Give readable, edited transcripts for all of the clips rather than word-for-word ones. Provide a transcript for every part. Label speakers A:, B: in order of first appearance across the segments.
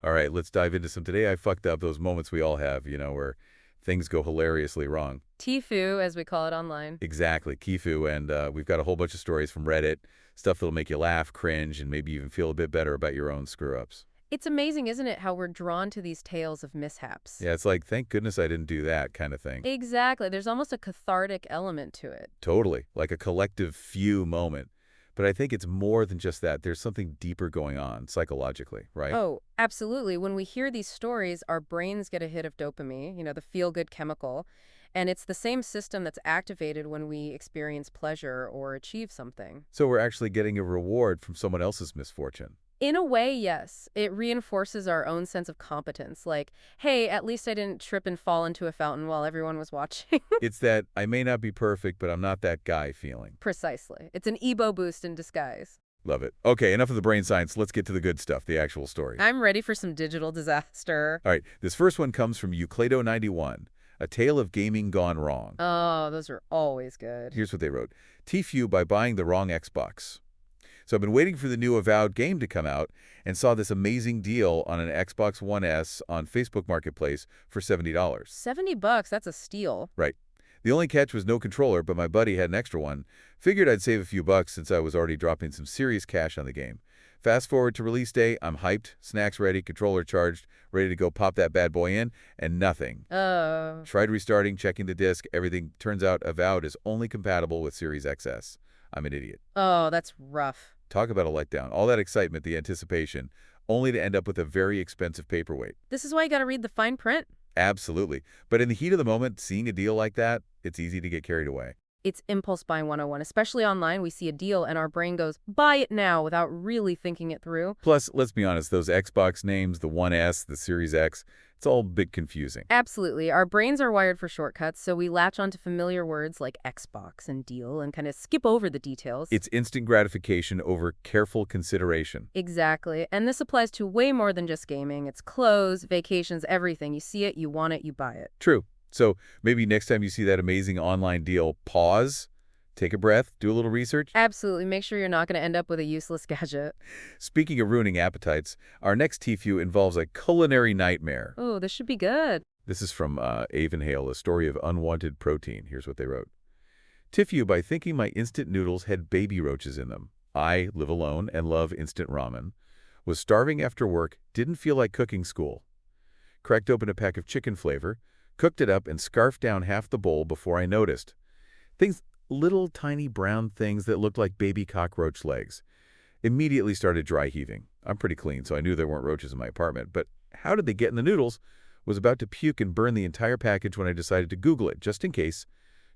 A: All right, let's dive into some Today I Fucked Up, those moments we all have, where things go hilariously wrong.
B: TIFU, as we call it online.
A: Exactly, Kifu, and we've got a whole bunch of stories from Reddit, stuff that'll make you laugh, cringe, and maybe even feel a bit better about your own screw-ups.
B: It's amazing, isn't it, how we're drawn to these tales of mishaps?
A: Yeah, it's like, thank goodness I didn't do that kind of thing.
B: Exactly. There's almost a cathartic element to it.
A: Totally, like a collective phew moment. But I think it's more than just that. There's something deeper going on psychologically, right?
B: Oh, absolutely. When we hear these stories, our brains get a hit of dopamine, the feel-good chemical. And it's the same system that's activated when we experience pleasure or achieve something.
A: So we're actually getting a reward from someone else's misfortune.
B: In a way, yes. It reinforces our own sense of competence. Like, hey, at least I didn't trip and fall into a fountain while everyone was watching.
A: It's that I may not be perfect, but I'm not that guy feeling.
B: Precisely. It's an ego boost in disguise.
A: Love it. Okay, enough of the brain science. Let's get to the good stuff, the actual stories.
B: I'm ready for some digital disaster.
A: All right, this first one comes from Euclido91, a tale of gaming gone wrong.
B: Oh, those are always good.
A: Here's what they wrote. TIFU by buying the wrong Xbox. So I've been waiting for the new Avowed game to come out and saw this amazing deal on an Xbox One S on Facebook Marketplace for $70.
B: $70, that's a steal.
A: Right. The only catch was no controller, but my buddy had an extra one. Figured I'd save a few bucks since I was already dropping some serious cash on the game. Fast forward to release day, I'm hyped, snacks ready, controller charged, ready to go pop that bad boy in, and nothing.
B: Oh.
A: Tried restarting, checking the disk, everything turns out Avowed is only compatible with Series XS. I'm an idiot.
B: Oh, that's rough.
A: Talk about a letdown. All that excitement, the anticipation, only to end up with a very expensive paperweight.
B: This is why you gotta read the fine print.
A: Absolutely. But in the heat of the moment, seeing a deal like that, it's easy to get carried away.
B: It's impulse buying 101. Especially online, we see a deal and our brain goes, buy it now, without really thinking it through.
A: Plus, let's be honest, those Xbox names, the One S, the Series X, it's all a bit confusing.
B: Absolutely. Our brains are wired for shortcuts, so we latch onto familiar words like Xbox and deal and kind of skip over the details.
A: It's instant gratification over careful consideration.
B: Exactly. And this applies to way more than just gaming. It's clothes, vacations, everything. You see it, you want it, you buy it.
A: True. So maybe next time you see that amazing online deal, pause, take a breath, do a little research.
B: Absolutely. Make sure you're not going to end up with a useless gadget.
A: Speaking of ruining appetites, our next TIFU involves a culinary nightmare.
B: Oh, this should be good.
A: This is from Avonhale, a story of unwanted protein. Here's what they wrote. TIFU by thinking my instant noodles had baby roaches in them. I live alone and love instant ramen. Was starving after work, didn't feel like cooking school. Cracked open a pack of chicken flavor, cooked it up and scarfed down half the bowl before I noticed. Little tiny brown things that looked like baby cockroach legs. Immediately started dry heaving. I'm pretty clean, so I knew there weren't roaches in my apartment. But how did they get in the noodles? Was about to puke and burn the entire package when I decided to Google it, just in case.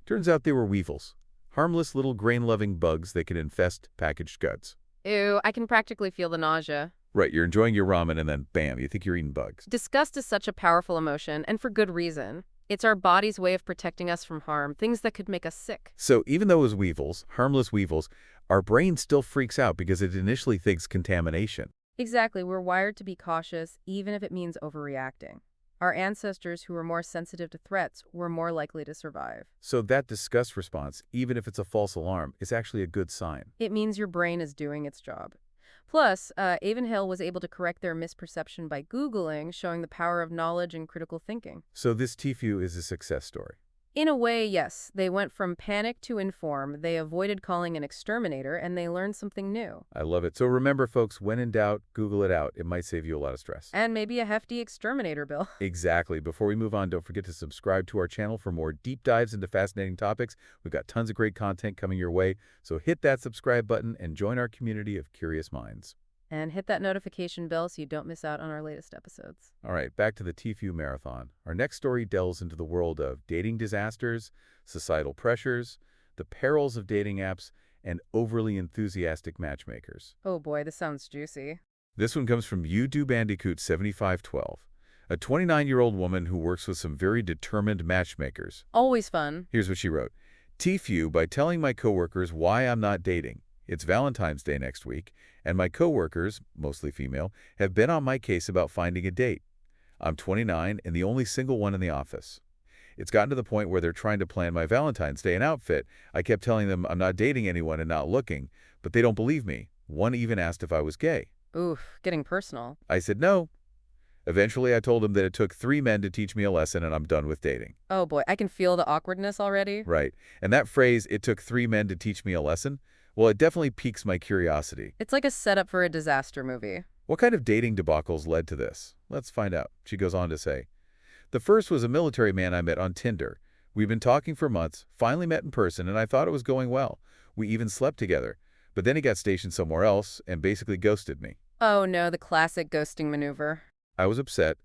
A: Turns out they were Weevils. Harmless little grain-loving bugs that can infest packaged goods.
B: Ew, I can practically feel the nausea.
A: Right, you're enjoying your ramen and then bam, you think you're eating bugs.
B: Disgust is such a powerful emotion, and for good reason. It's our body's way of protecting us from harm, things that could make us sick.
A: So even though it was Weevils, harmless Weevils, our brain still freaks out because it initially thinks contamination.
B: Exactly, we're wired to be cautious, even if it means overreacting. Our ancestors who were more sensitive to threats were more likely to survive.
A: So that disgust response, even if it's a false alarm, is actually a good sign.
B: It means your brain is doing its job. Plus, Avonhale was able to correct their misperception by Googling, showing the power of knowledge and critical thinking.
A: So this TIFU is a success story.
B: In a way, yes. They went from panic to inform, they avoided calling an exterminator, and they learned something new.
A: I love it. So remember, folks, when in doubt, Google it out. It might save you a lot of stress.
B: And maybe a hefty exterminator bill.
A: Exactly. Before we move on, don't forget to subscribe to our channel for more deep dives into fascinating topics. We've got tons of great content coming your way, so hit that subscribe button and join our community of curious minds.
B: And hit that notification bell so you don't miss out on our latest episodes.
A: All right, back to the TIFU marathon. Our next story delves into the world of dating disasters, societal pressures, the perils of dating apps, and overly enthusiastic matchmakers.
B: Oh boy, this sounds juicy.
A: This one comes from You Bandicoot 7512, a 29-year-old woman who works with some very determined matchmakers.
B: Always fun.
A: Here's what she wrote. TIFU by telling my coworkers why I'm not dating. It's Valentine's Day next week, and my coworkers, mostly female, have been on my case about finding a date. I'm 29 and the only single one in the office. It's gotten to the point where they're trying to plan my Valentine's Day and outfit. I kept telling them I'm not dating anyone and not looking, but they don't believe me. One even asked if I was gay.
B: Oof, getting personal.
A: I said no. Eventually, I told him that it took 3 men to teach me a lesson and I'm done with dating.
B: Oh boy, I can feel the awkwardness already.
A: Right. And that phrase, it took 3 men to teach me a lesson, well, it definitely piques my curiosity.
B: It's like a setup for a disaster movie.
A: What kind of dating debacles led to this? Let's find out. She goes on to say, the first was a military man I met on Tinder. We've been talking for months, finally met in person, and I thought it was going well. We even slept together. But then he got stationed somewhere else and basically ghosted me.
B: Oh no, the classic ghosting maneuver.
A: I was upset,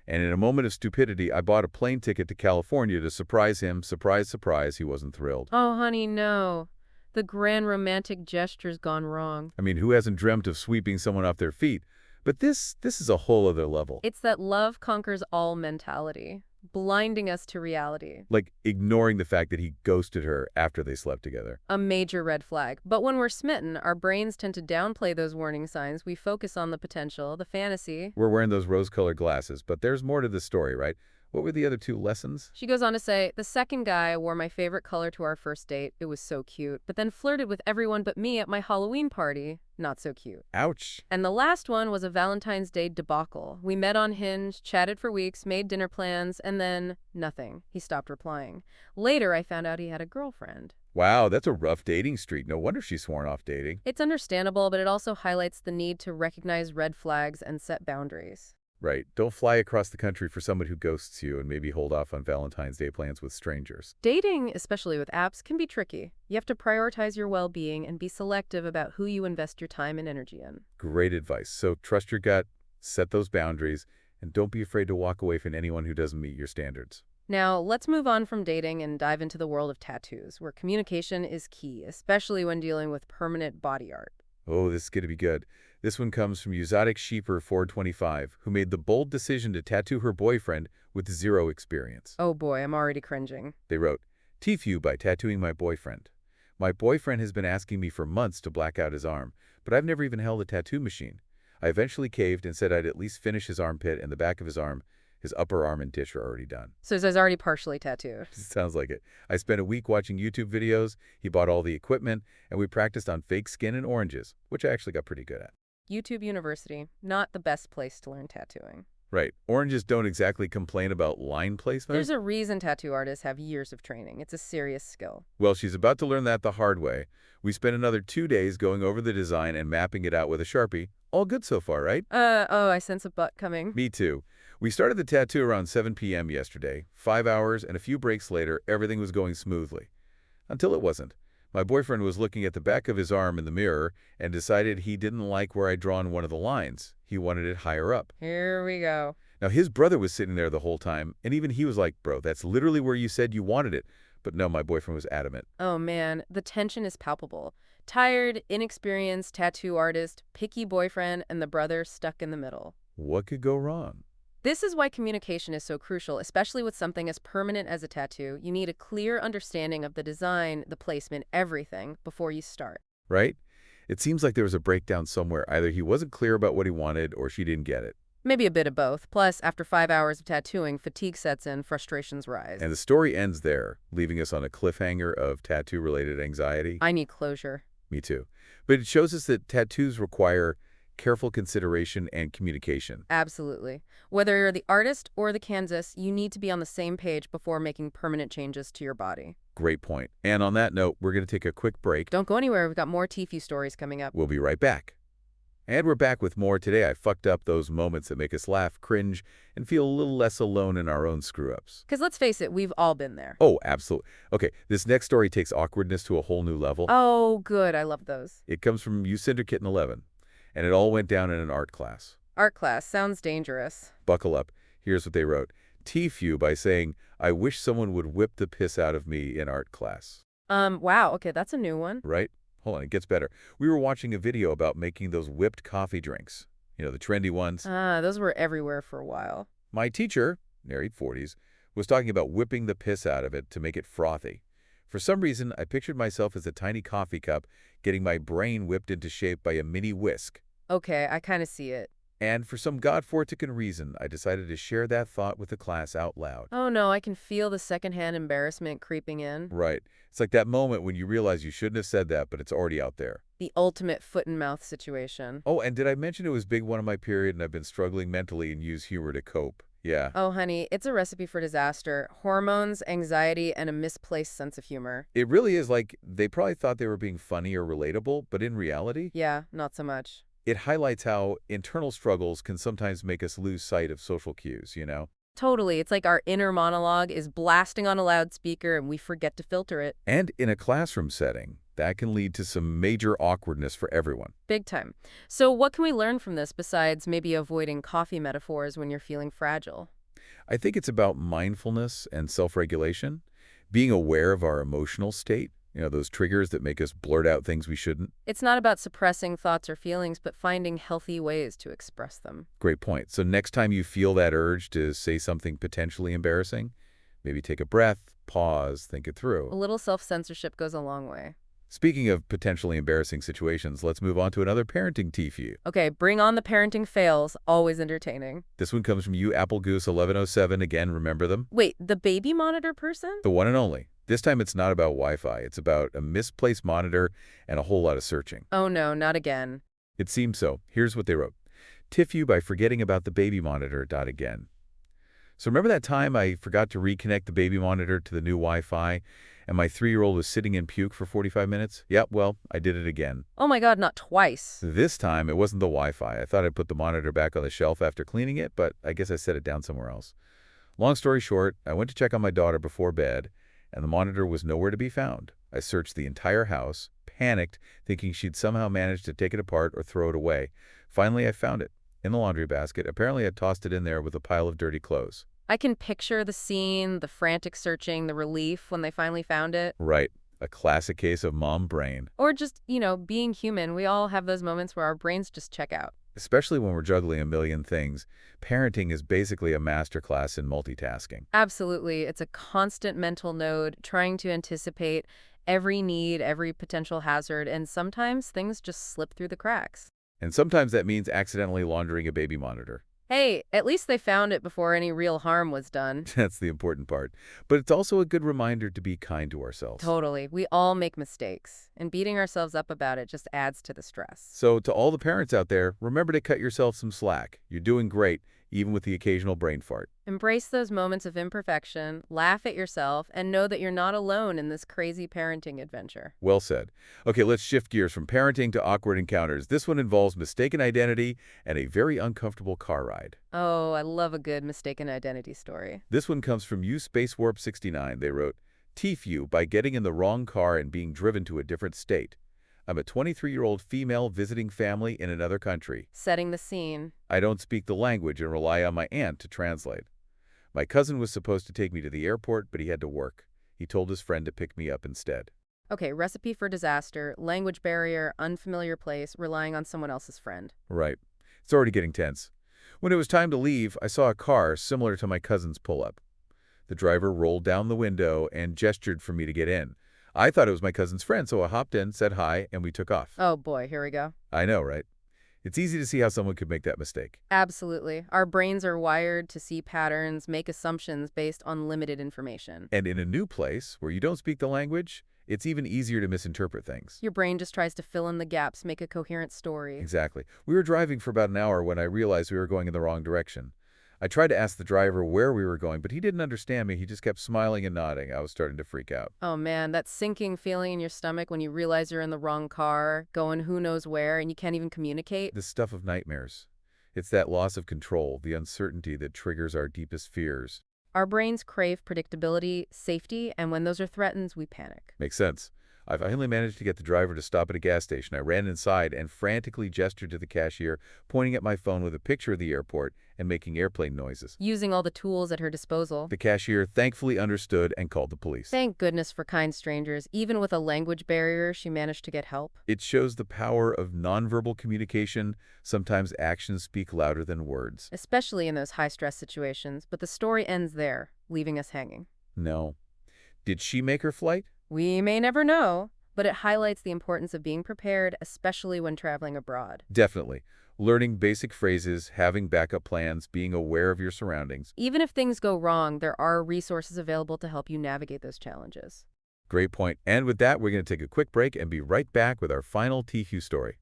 A: and in a moment of stupidity, I bought a plane ticket to California to surprise him. Surprise, surprise, he wasn't thrilled.
B: Oh honey, no. The grand romantic gesture's gone wrong.
A: I mean, who hasn't dreamt of sweeping someone off their feet? But this is a whole other level.
B: It's that love conquers all mentality, blinding us to reality.
A: Like ignoring the fact that he ghosted her after they slept together.
B: A major red flag. But when we're smitten, our brains tend to downplay those warning signs. We focus on the potential, the fantasy.
A: We're wearing those rose-colored glasses, but there's more to the story, right? What were the other 2 lessons?
B: She goes on to say, the second guy wore my favorite color to our first date. It was so cute. But then flirted with everyone but me at my Halloween party. Not so cute.
A: Ouch.
B: And the last one was a Valentine's Day debacle. We met on Hinge, chatted for weeks, made dinner plans, and then nothing. He stopped replying. Later, I found out he had a girlfriend.
A: Wow, that's a rough dating streak. No wonder she's sworn off dating.
B: It's understandable, but it also highlights the need to recognize red flags and set boundaries.
A: Right. Don't fly across the country for someone who ghosts you and maybe hold off on Valentine's Day plans with strangers.
B: Dating, especially with apps, can be tricky. You have to prioritize your well-being and be selective about who you invest your time and energy in.
A: Great advice. So trust your gut, set those boundaries, and don't be afraid to walk away from anyone who doesn't meet your standards.
B: Now, let's move on from dating and dive into the world of tattoos, where communication is key, especially when dealing with permanent body art.
A: Oh, this is going to be good. This one comes from Usotic Sheeper 425, who made the bold decision to tattoo her boyfriend with 0 experience.
B: Oh boy, I'm already cringing.
A: They wrote, TIFU by tattooing my boyfriend. My boyfriend has been asking me for months to black out his arm, but I've never even held a tattoo machine. I eventually caved and said I'd at least finish his armpit and the back of his arm. His upper arm and ditch are already done.
B: So he's already partially tattooed.
A: Sounds like it. I spent a week watching YouTube videos, he bought all the equipment, and we practiced on fake skin and oranges, which I actually got pretty good at.
B: YouTube University, not the best place to learn tattooing.
A: Right. Oranges don't exactly complain about line placement.
B: There's a reason tattoo artists have years of training. It's a serious skill.
A: Well, she's about to learn that the hard way. We spent another 2 days going over the design and mapping it out with a Sharpie. All good so far, right?
B: Oh, I sense a butt coming.
A: Me too. We started the tattoo around 7 p.m. yesterday. 5 hours and a few breaks later, everything was going smoothly. Until it wasn't. My boyfriend was looking at the back of his arm in the mirror and decided he didn't like where I'd drawn one of the lines. He wanted it higher up.
B: Here we go.
A: Now, his brother was sitting there the whole time, and even he was like, bro, that's literally where you said you wanted it. But no, my boyfriend was adamant.
B: Oh man, the tension is palpable. Tired, inexperienced tattoo artist, picky boyfriend, and the brother stuck in the middle.
A: What could go wrong?
B: This is why communication is so crucial, especially with something as permanent as a tattoo. You need a clear understanding of the design, the placement, everything before you start.
A: Right? It seems like there was a breakdown somewhere. Either he wasn't clear about what he wanted or she didn't get it.
B: Maybe a bit of both. Plus, after 5 hours of tattooing, fatigue sets in, frustrations rise.
A: And the story ends there, leaving us on a cliffhanger of tattoo-related anxiety.
B: I need closure.
A: Me too. But it shows us that tattoos require careful consideration and communication.
B: Absolutely. Whether you're the artist or the canvas, you need to be on the same page before making permanent changes to your body.
A: Great point. And on that note, we're going to take a quick break.
B: Don't go anywhere. We've got more TIFU stories coming up.
A: We'll be right back. And we're back with more. Today I fucked up those moments that make us laugh, cringe, and feel a little less alone in our own screw-ups.
B: Because let's face it, we've all been there.
A: Oh, absolutely. Okay, this next story takes awkwardness to a whole new level.
B: Oh, good. I love those.
A: It comes from UCinderKitten11, and it all went down in an art class.
B: Art class. Sounds dangerous.
A: Buckle up. Here's what they wrote. TIFU by saying, I wish someone would whip the piss out of me in art class.
B: Wow. Okay, that's a new one.
A: Right? Hold on, it gets better. We were watching a video about making those whipped coffee drinks. You know, the trendy ones.
B: Those were everywhere for a while.
A: My teacher, married 40s, was talking about whipping the piss out of it to make it frothy. For some reason, I pictured myself as a tiny coffee cup getting my brain whipped into shape by a mini whisk.
B: Okay, I kind of see it.
A: And for some God-forsaken reason, I decided to share that thought with the class out loud.
B: Oh no, I can feel the secondhand embarrassment creeping in.
A: Right. It's like that moment when you realize you shouldn't have said that, but it's already out there.
B: The ultimate foot and mouth situation.
A: Oh, and did I mention it was big one of my period and I've been struggling mentally and use humor to cope? Yeah.
B: Oh, honey, it's a recipe for disaster. Hormones, anxiety, and a misplaced sense of humor.
A: It really is like they probably thought they were being funny or relatable, but in reality,
B: Yeah, not so much.
A: it highlights how internal struggles can sometimes make us lose sight of social cues, you know?
B: Totally. It's like our inner monologue is blasting on a loudspeaker and we forget to filter it.
A: And in a classroom setting, that can lead to some major awkwardness for everyone.
B: Big time. So what can we learn from this besides maybe avoiding coffee metaphors when you're feeling fragile?
A: I think it's about mindfulness and self-regulation, being aware of our emotional state, those triggers that make us blurt out things we shouldn't.
B: It's not about suppressing thoughts or feelings, but finding healthy ways to express them.
A: Great point. So next time you feel that urge to say something potentially embarrassing, maybe take a breath, pause, think it
B: A
A: through.
B: little self-censorship goes a long way.
A: Speaking of potentially embarrassing situations, let's move on to another parenting TIFU.
B: Okay, bring on the parenting fails, always entertaining.
A: This one comes from you, Applegoose1107. Again, remember them?
B: Wait, the baby monitor person?
A: The one and only. This time it's not about Wi-Fi. It's about a misplaced monitor and a whole lot of searching.
B: Oh no, not again.
A: It seems so. Here's what they wrote. TIFU by forgetting about the baby monitor. Again. So remember that time I forgot to reconnect the baby monitor to the new Wi-Fi and my 3-year-old was sitting in puke for 45 minutes? Yep, well, I did it again.
B: Oh my God, not twice.
A: This time it wasn't the Wi-Fi. I thought I'd put the monitor back on the shelf after cleaning it, but I guess I set it down somewhere else. Long story short, I went to check on my daughter before bed, and the monitor was nowhere to be found. I searched the entire house, panicked, thinking she'd somehow managed to take it apart or throw it away. Finally, I found it in the laundry basket. Apparently, I tossed it in there with a pile of dirty clothes.
B: I can picture the scene, the frantic searching, the relief when they finally found it.
A: Right. A classic case of mom brain.
B: Or just, being human. We all have those moments where our brains just check out.
A: Especially when we're juggling a million things. Parenting is basically a masterclass in multitasking.
B: Absolutely. It's a constant mental node, trying to anticipate every need, every potential hazard, and sometimes things just slip through the cracks.
A: And sometimes that means accidentally laundering a baby monitor.
B: Hey, at least they found it before any real harm was done.
A: That's the important part. But it's also a good reminder to be kind to ourselves.
B: Totally. We all make mistakes, and beating ourselves up about it just adds to the stress.
A: So to all the parents out there, remember to cut yourself some slack. You're doing great, even with the occasional brain fart.
B: Embrace those moments of imperfection, laugh at yourself, and know that you're not alone in this crazy parenting adventure.
A: Well said. Okay, let's shift gears from parenting to awkward encounters. This one involves mistaken identity and a very uncomfortable car ride.
B: Oh, I love a good mistaken identity story.
A: This one comes from you, SpaceWarp69. They wrote, TIFU by getting in the wrong car and being driven to a different state. I'm a 23-year-old female visiting family in another country.
B: Setting the scene.
A: I don't speak the language and rely on my aunt to translate. My cousin was supposed to take me to the airport, but he had to work. He told his friend to pick me up instead.
B: Okay, recipe for disaster, language barrier, unfamiliar place, relying on someone else's friend.
A: Right. It's already getting tense. When it was time to leave, I saw a car similar to my cousin's pull-up. The driver rolled down the window and gestured for me to get in. I thought it was my cousin's friend, so I hopped in, said hi, and we took off.
B: Oh boy, here we go.
A: I know, right? It's easy to see how someone could make that mistake.
B: Absolutely. Our brains are wired to see patterns, make assumptions based on limited information.
A: And in a new place, where you don't speak the language, it's even easier to misinterpret things.
B: Your brain just tries to fill in the gaps, make a coherent story.
A: Exactly. We were driving for about an hour when I realized we were going in the wrong direction. I tried to ask the driver where we were going, but he didn't understand me. He just kept smiling and nodding. I was starting to freak out.
B: Oh man, that sinking feeling in your stomach when you realize you're in the wrong car, going who knows where, and you can't even communicate.
A: The stuff of nightmares. It's that loss of control, the uncertainty that triggers our deepest fears.
B: Our brains crave predictability, safety, and when those are threatened, we panic.
A: Makes sense. I finally managed to get the driver to stop at a gas station. I ran inside and frantically gestured to the cashier, pointing at my phone with a picture of the airport and making airplane noises.
B: Using all the tools at her disposal.
A: The cashier thankfully understood and called the police.
B: Thank goodness for kind strangers. Even with a language barrier, she managed to get help.
A: It shows the power of nonverbal communication. Sometimes actions speak louder than words.
B: Especially in those high-stress situations, but the story ends there, leaving us hanging.
A: No. Did she make her flight?
B: We may never know, but it highlights the importance of being prepared, especially when traveling abroad.
A: Definitely. Learning basic phrases, having backup plans, being aware of your surroundings.
B: Even if things go wrong, there are resources available to help you navigate those challenges.
A: Great point. And with that, we're going to take a quick break and be right back with our final TIFU story.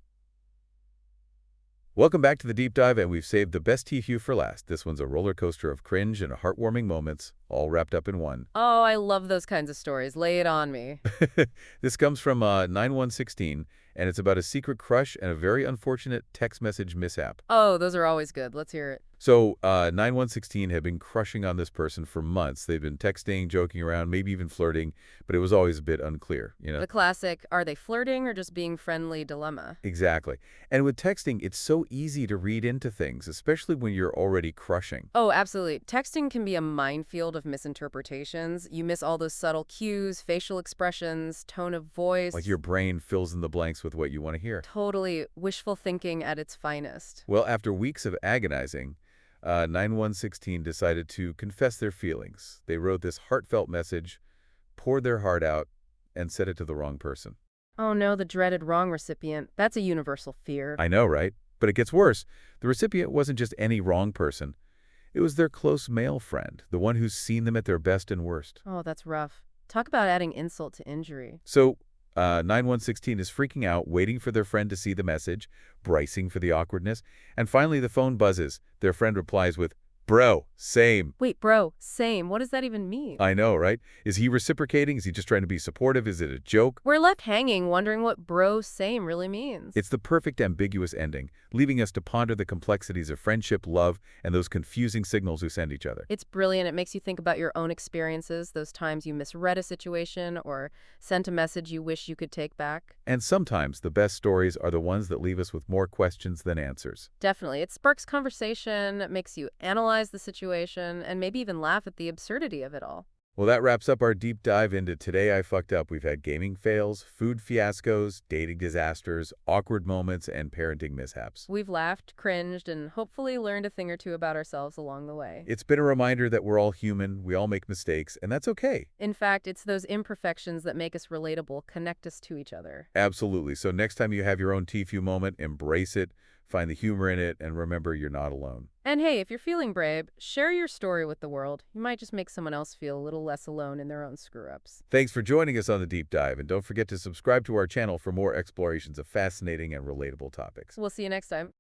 A: Welcome back to the deep dive, and we've saved the best TIFU for last. This one's a roller coaster of cringe and heartwarming moments, all wrapped up in one.
B: Oh, I love those kinds of stories. Lay it on me.
A: This comes from 9116, and it's about a secret crush and a very unfortunate text message mishap.
B: Oh, those are always good. Let's hear it.
A: So 9116 had been crushing on this person for months. They'd been texting, joking around, maybe even flirting, but it was always a bit unclear, you know?
B: The classic, are they flirting or just being friendly dilemma?
A: Exactly. And with texting, it's so easy to read into things, especially when you're already crushing.
B: Oh, absolutely. Texting can be a minefield of misinterpretations. You miss all those subtle cues, facial expressions, tone of voice.
A: Like your brain fills in the blanks with what you want to hear.
B: Totally wishful thinking at its finest.
A: Well, after weeks of agonizing, 9116 decided to confess their feelings. They wrote this heartfelt message, poured their heart out, and sent it to the wrong person.
B: Oh no, the dreaded wrong recipient. That's a universal fear.
A: I know, right? But it gets worse. The recipient wasn't just any wrong person. It was their close male friend, the one who's seen them at their best and worst.
B: Oh, that's rough. Talk about adding insult to injury.
A: So 9116 is freaking out, waiting for their friend to see the message, bracing for the awkwardness, and finally the phone buzzes. Their friend replies with, "Bro, same."
B: Wait, bro, same. What does that even mean?
A: I know, right? Is he reciprocating? Is he just trying to be supportive? Is it a joke?
B: We're left hanging, wondering what bro, same really means.
A: It's the perfect ambiguous ending, leaving us to ponder the complexities of friendship, love, and those confusing signals we send each other.
B: It's brilliant. It makes you think about your own experiences, those times you misread a situation or sent a message you wish you could take back.
A: And sometimes the best stories are the ones that leave us with more questions than answers.
B: Definitely. It sparks conversation, makes you analyze the situation, and maybe even laugh at the absurdity of it all.
A: Well, that wraps up our deep dive into Today I Fucked Up. We've had gaming fails, food fiascos, dating disasters, awkward moments, and parenting mishaps.
B: We've laughed, cringed, and hopefully learned a thing or two about ourselves along the way.
A: It's been a reminder that we're all human, we all make mistakes, and that's okay.
B: In fact, it's those imperfections that make us relatable, connect us to each other.
A: Absolutely. So next time you have your own TIFU moment, embrace it, find the humor in it, and remember you're not alone.
B: And hey, if you're feeling brave, share your story with the world. You might just make someone else feel a little less alone in their own screw-ups.
A: Thanks for joining us on the deep dive, and don't forget to subscribe to our channel for more explorations of fascinating and relatable topics.
B: We'll see you next time.